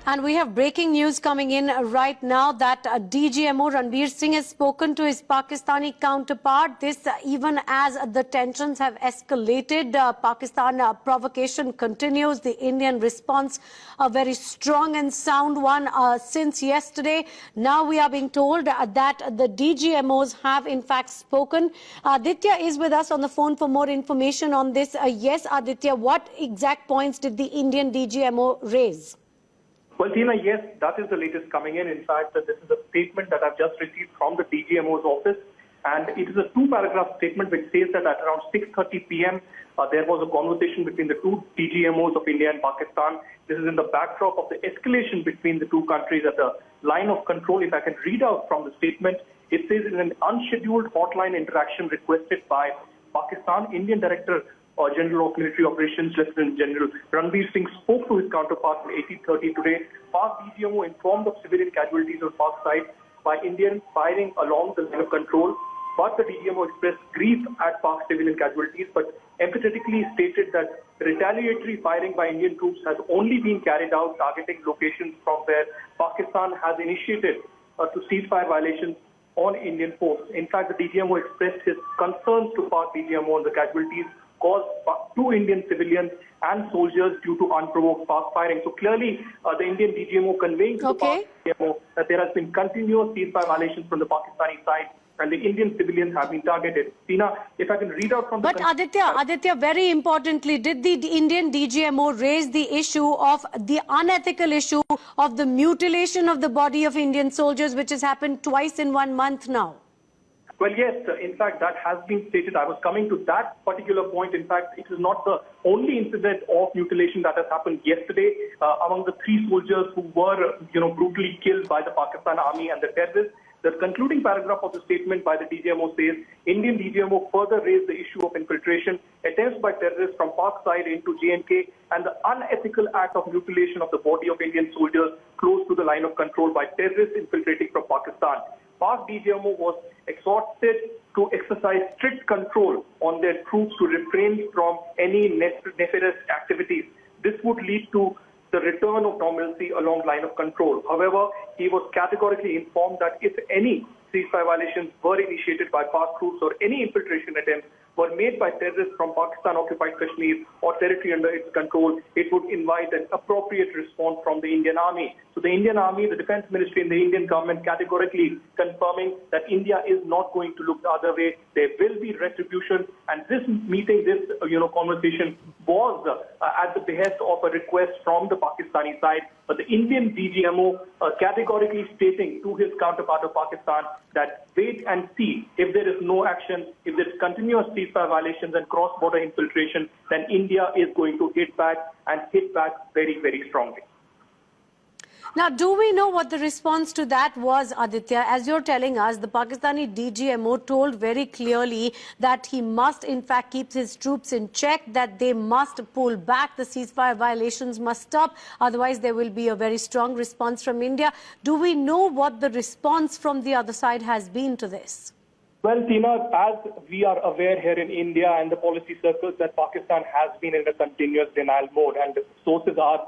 And we have breaking news coming in right now that DGMO Ranbir Singh has spoken to his Pakistani counterpart. This even as the tensions have escalated. Pakistan provocation continues. The Indian response, a very strong and sound one since yesterday. Now we are being told that the DGMOs have in fact spoken. Aditya is with us on the phone for more information on this. Yes, Aditya, what exact points did the Indian DGMO raise? Well, Tina, yes, that is the latest coming in. In fact, this is a statement that I've just received from the DGMO's office. And it is a two-paragraph statement which says that at around 6:30 p.m., there was a conversation between the two DGMOs of India and Pakistan. This is in the backdrop of the escalation between the two countries at the line of control. If I can read out from the statement, it says in an unscheduled hotline interaction requested by Pakistan, Indian Director General of Military Operations, Lieutenant General Ranbir Singh spoke to his counterpart at 18:30 today. Pak DGMO informed of civilian casualties on Pak side by Indian firing along the line of control. But the DGMO expressed grief at Pak civilian casualties, but emphatically stated that retaliatory firing by Indian troops has only been carried out targeting locations from where Pakistan has initiated to ceasefire violations on Indian force. In fact, the DGMO expressed his concerns to Pak DGMO on the casualties caused to Indian civilians and soldiers due to unprovoked Pak firing. So clearly, the Indian DGMO conveying to the Pak DGMO that there has been continuous ceasefire violations from the Pakistani side, and the Indian civilians have been targeted. Tina, if I can read out from the... But Aditya, very importantly, did the Indian DGMO raise the issue of the unethical issue of the mutilation of the body of Indian soldiers, which has happened twice in 1 month now? Well, yes, in fact, that has been stated. I was coming to that particular point. In fact, it is not the only incident of mutilation that has happened yesterday among the 3 soldiers who were, brutally killed by the Pakistan Army and the terrorists. The concluding paragraph of the statement by the DGMO says, Indian DGMO further raised the issue of infiltration, attempts by terrorists from Pak side into J&K, and the unethical act of mutilation of the body of Indian soldiers close to the line of control by terrorists infiltrating from Pakistan. Pak DGMO was exhorted to exercise strict control on their troops to refrain from any nefarious activities. This would lead to the return of normalcy along line of control. However, he was categorically informed that if any ceasefire violations were initiated by Pak troops or any infiltration attempts were made by terrorists from Pakistan-occupied Kashmir or territory under its control, it would invite an appropriate response from the Indian Army. So the Indian Army, the Defense Ministry and the Indian government categorically confirming that India is not going to look the other way. There will be retribution, and this meeting, this conversation was at the behest of a request from the Pakistani side, but the Indian DGMO categorically stating to his counterpart of Pakistan that wait and see. If there is no action, if there is continuous ceasefire violations and cross-border infiltration, then India is going to hit back and hit back very, very strongly. Now, do we know what the response to that was, Aditya? As you're telling us, the Pakistani DGMO told very clearly that he must, in fact, keep his troops in check, that they must pull back, the ceasefire violations must stop, otherwise there will be a very strong response from India. Do we know what the response from the other side has been to this? Well, Tina, as we are aware here in India and the policy circles that Pakistan has been in a continuous denial mode, and sources are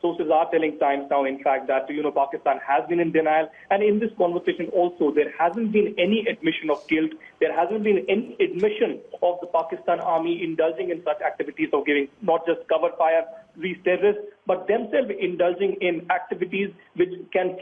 sources are telling Times now, in fact, that, Pakistan has been in denial. And in this conversation also, there hasn't been any admission of guilt. There hasn't been any admission of the Pakistan Army indulging in such activities of giving not just cover fire to these terrorists, but themselves indulging in activities which can,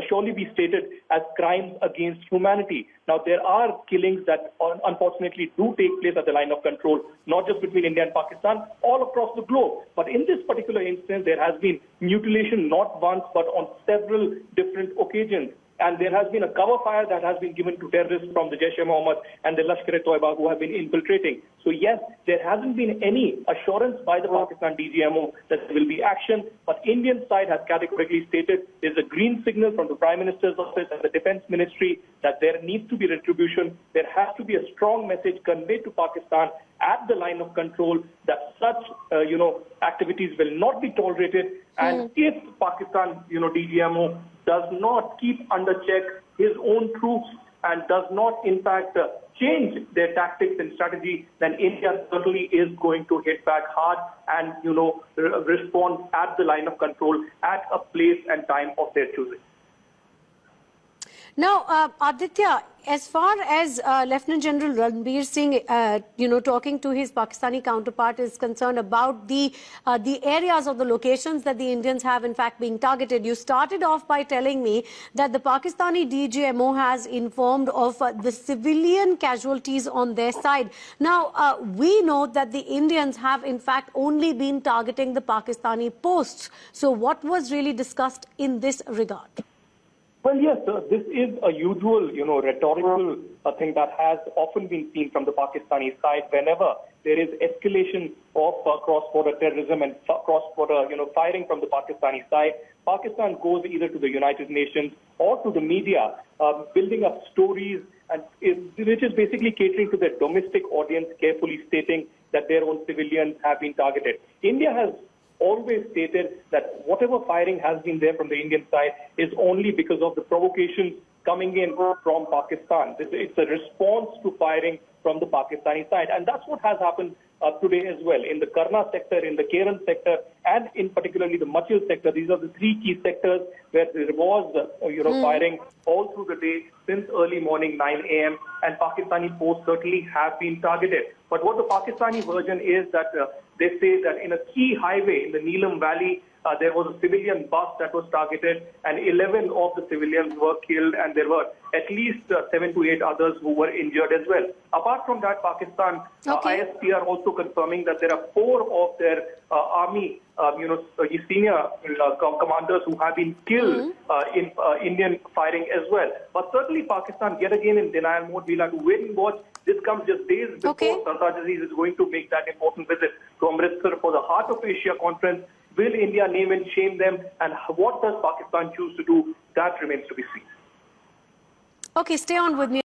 surely be stated as crimes against humanity. Now, there are killings that unfortunately do take place at the line of control, not just between India and Pakistan, all across the globe. But in this particular instance, there has been mutilation not once, but on several different occasions. And there has been a cover fire that has been given to terrorists from the Jaish-e-Mohammed and the Lashkar-e-Toiba who have been infiltrating. So yes, there hasn't been any assurance by the Pakistan DGMO that there will be action, but Indian side has categorically stated there's a green signal from the Prime Minister's office and the Defense Ministry that there needs to be retribution. There has to be a strong message conveyed to Pakistan at the line of control that such, activities will not be tolerated. And if Pakistan, DGMO does not keep under check his own troops and does not, in fact, change their tactics and strategy, then India certainly is going to hit back hard and, respond at the line of control at a place and time of their choosing. Now, Aditya, as far as Lieutenant General Ranbir Singh, talking to his Pakistani counterpart is concerned about the areas or the locations that the Indians have in fact being targeted, you started off by telling me that the Pakistani DGMO has informed of the civilian casualties on their side. Now, we know that the Indians have in fact only been targeting the Pakistani posts. So what was really discussed in this regard? Well, yes, this is a usual, rhetorical thing that has often been seen from the Pakistani side whenever there is escalation of cross-border terrorism and cross-border, firing from the Pakistani side. Pakistan goes either to the United Nations or to the media, building up stories, and which is basically catering to their domestic audience, carefully stating that their own civilians have been targeted. India has always stated that whatever firing has been there from the Indian side is only because of the provocations coming in from Pakistan. It's a response to firing from the Pakistani side, and that's what has happened today as well. In the Karna sector, in the Kerala sector, and in particularly the Machhal sector, these are the three key sectors where there was, firing all through the day since early morning 9 a.m. and Pakistani posts certainly have been targeted. But what the Pakistani version is that they say that in a key highway in the Neelam Valley, there was a civilian bus that was targeted, and 11 of the civilians were killed, and there were at least 7 to 8 others who were injured as well. Apart from that, Pakistan ISP are also confirming that there are 4 of their army, senior commanders who have been killed in Indian firing as well. But certainly Pakistan, yet again in denial mode. We'll have to wait and watch. This comes just days before Sardar Aziz is going to make that important visit to Amritsar for the Heart of Asia conference. Will India name and shame them? And what does Pakistan choose to do? That remains to be seen. Okay, stay on with me.